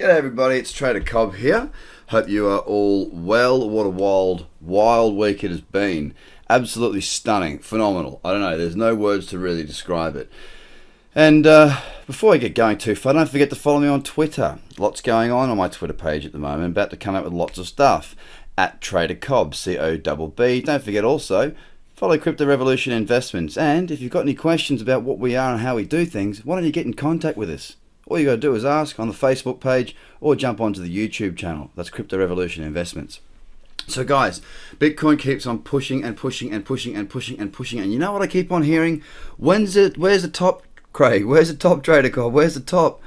G'day everybody, it's Trader Cobb here. Hope you are all well. What a wild week it has been. Absolutely stunning, phenomenal. I don't know, there's no words to really describe it. And before I get going too far, don't forget to follow me on Twitter. Lots going on my Twitter page at the moment. I'm about to come up with lots of stuff. At Trader Cobb, C-O-B-B. Don't forget also, follow Crypto Revolution Investments. And if you've got any questions about what we are and how we do things, why don't you get in contact with us? All you got to do is ask on the Facebook page or jump onto the YouTube channel. That's Crypto Revolution Investments. So guys, Bitcoin keeps on pushing and pushing and pushing and pushing and pushing. And you know what I keep on hearing? Where's the top, Craig? Where's the top, Trader Cobb? Where's the top?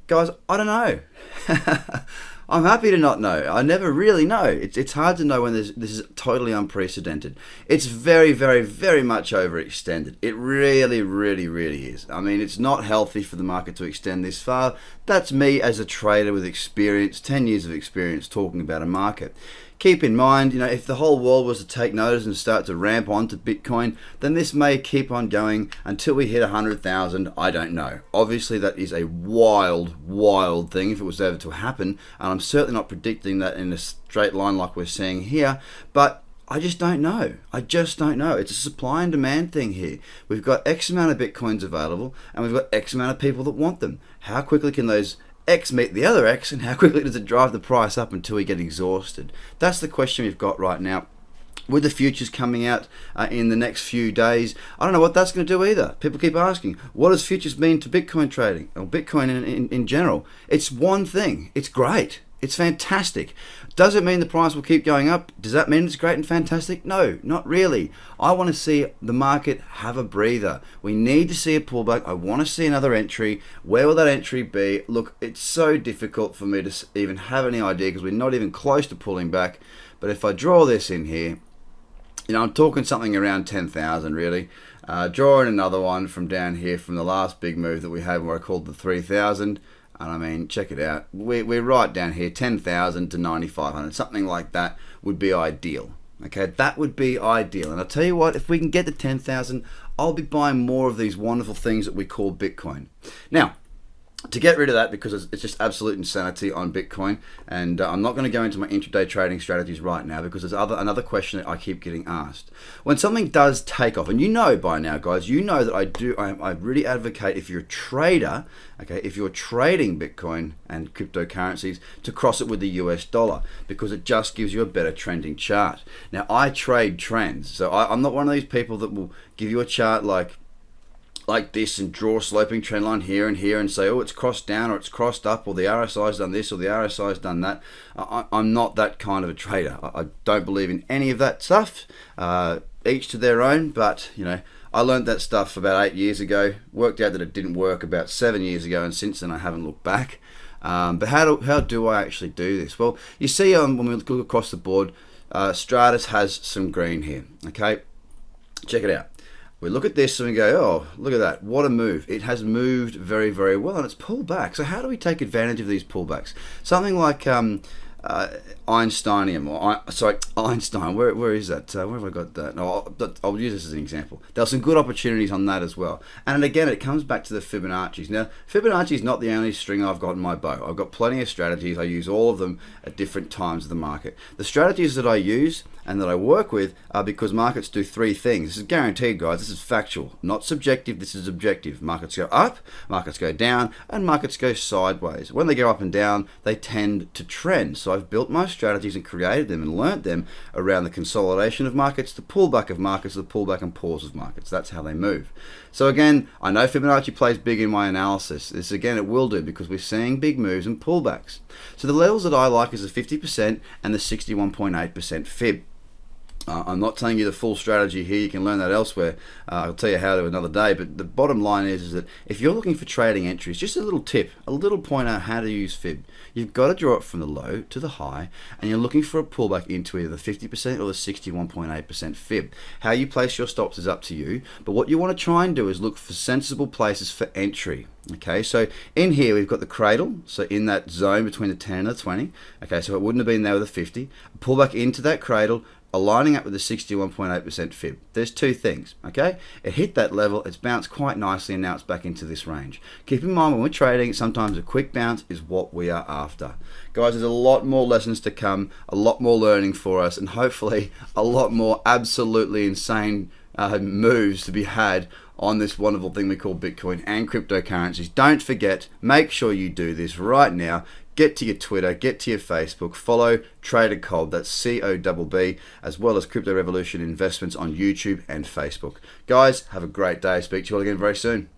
Guys, I don't know. I'm happy to not know. I never really know. It's hard to know when this is totally unprecedented. It's very, very, very much overextended. It really, really, really is. I mean, it's not healthy for the market to extend this far. That's me as a trader with experience, 10 years of experience talking about a market. Keep in mind, if the whole world was to take notice and start to ramp onto Bitcoin, then this may keep on going until we hit 100,000. I don't know. Obviously, that is a wild thing if it was ever to happen, and I'm certainly not predicting that in a straight line like we're seeing here, but I just don't know. I just don't know. It's a supply and demand thing here. We've got X amount of Bitcoins available, and we've got X amount of people that want them. How quickly can those X meet the other X, and how quickly does it drive the price up until we get exhausted? That's the question we've got right now. With the futures coming out in the next few days, I don't know what that's going to do either. People keep asking, what does futures mean to Bitcoin trading, or Bitcoin in general? It's one thing. It's great. It's fantastic. Does it mean the price will keep going up? Does that mean it's great and fantastic? No, not really. I want to see the market have a breather. We need to see a pullback. I want to see another entry. Where will that entry be? Look, it's so difficult for me to even have any idea because we're not even close to pulling back. But if I draw this in here, I'm talking something around 10,000 really. Draw in another one from down here from the last big move that we had where I called the 3,000. And I mean, check it out. We're right down here, 10,000 to 9,500. Something like that would be ideal. Okay, that would be ideal. And I'll tell you what, if we can get to 10,000, I'll be buying more of these wonderful things that we call Bitcoin. Now, to get rid of that, because it's just absolute insanity on Bitcoin, and I'm not going to go into my intraday trading strategies right now because there's another question that I keep getting asked. When something does take off, and you know by now, guys, you know that I really advocate if you're a trader, okay, if you're trading Bitcoin and cryptocurrencies, to cross it with the US dollar because it just gives you a better trending chart. Now, I trade trends, so I'm not one of these people that will give you a chart like this and draw a sloping trend line here and here and say, oh, it's crossed down or it's crossed up or the RSI's done this or the RSI's done that. I'm not that kind of a trader. I don't believe in any of that stuff. Each to their own, but I learned that stuff about 8 years ago, worked out that it didn't work about 7 years ago, and since then I haven't looked back. But how do I actually do this? Well, you see when we look across the board, Stratus has some green here, okay? Check it out. We look at this and we go, oh, look at that. What a move. It has moved very, very well and it's pulled back. So how do we take advantage of these pullbacks? Something like Einstein, where is that? Where have I got that? No, I'll use this as an example. There are some good opportunities on that as well. And again, it comes back to the Fibonacci's. Now, Fibonacci is not the only string I've got in my bow. I've got plenty of strategies. I use all of them at different times of the market. The strategies that I use and that I work with are because markets do three things. This is guaranteed, guys. This is factual, not subjective. This is objective. Markets go up, markets go down, and markets go sideways. When they go up and down, they tend to trend. So I've built my strategies and created them and learnt them around the consolidation of markets, the pullback of markets, the pullback and pause of markets. That's how they move. So again, I know Fibonacci plays big in my analysis. This again, it will do because we're seeing big moves and pullbacks. So the levels that I like is the 50% and the 61.8% fib. I'm not telling you the full strategy here. You can learn that elsewhere. I'll tell you how to another day. But the bottom line is that if you're looking for trading entries, just a little tip, a little point on how to use fib. You've got to draw it from the low to the high, and you're looking for a pullback into either the 50% or the 61.8% fib. How you place your stops is up to you. But what you want to try and do is look for sensible places for entry. Okay, so in here we've got the cradle, so in that zone between the 10 and the 20. Okay, so it wouldn't have been there with a 50. Pull back into that cradle, aligning up with the 61.8% fib. There's two things, okay? It hit that level, it's bounced quite nicely, and now it's back into this range. Keep in mind when we're trading, sometimes a quick bounce is what we are after. Guys, there's a lot more lessons to come, a lot more learning for us, and hopefully a lot more absolutely insane moves to be had on this wonderful thing we call Bitcoin and cryptocurrencies. Don't forget, make sure you do this right now. Get to your Twitter, get to your Facebook, follow Trader Cobb, that's COBB, as well as Crypto Revolution Investments on YouTube and Facebook. Guys, have a great day. Speak to you all again very soon.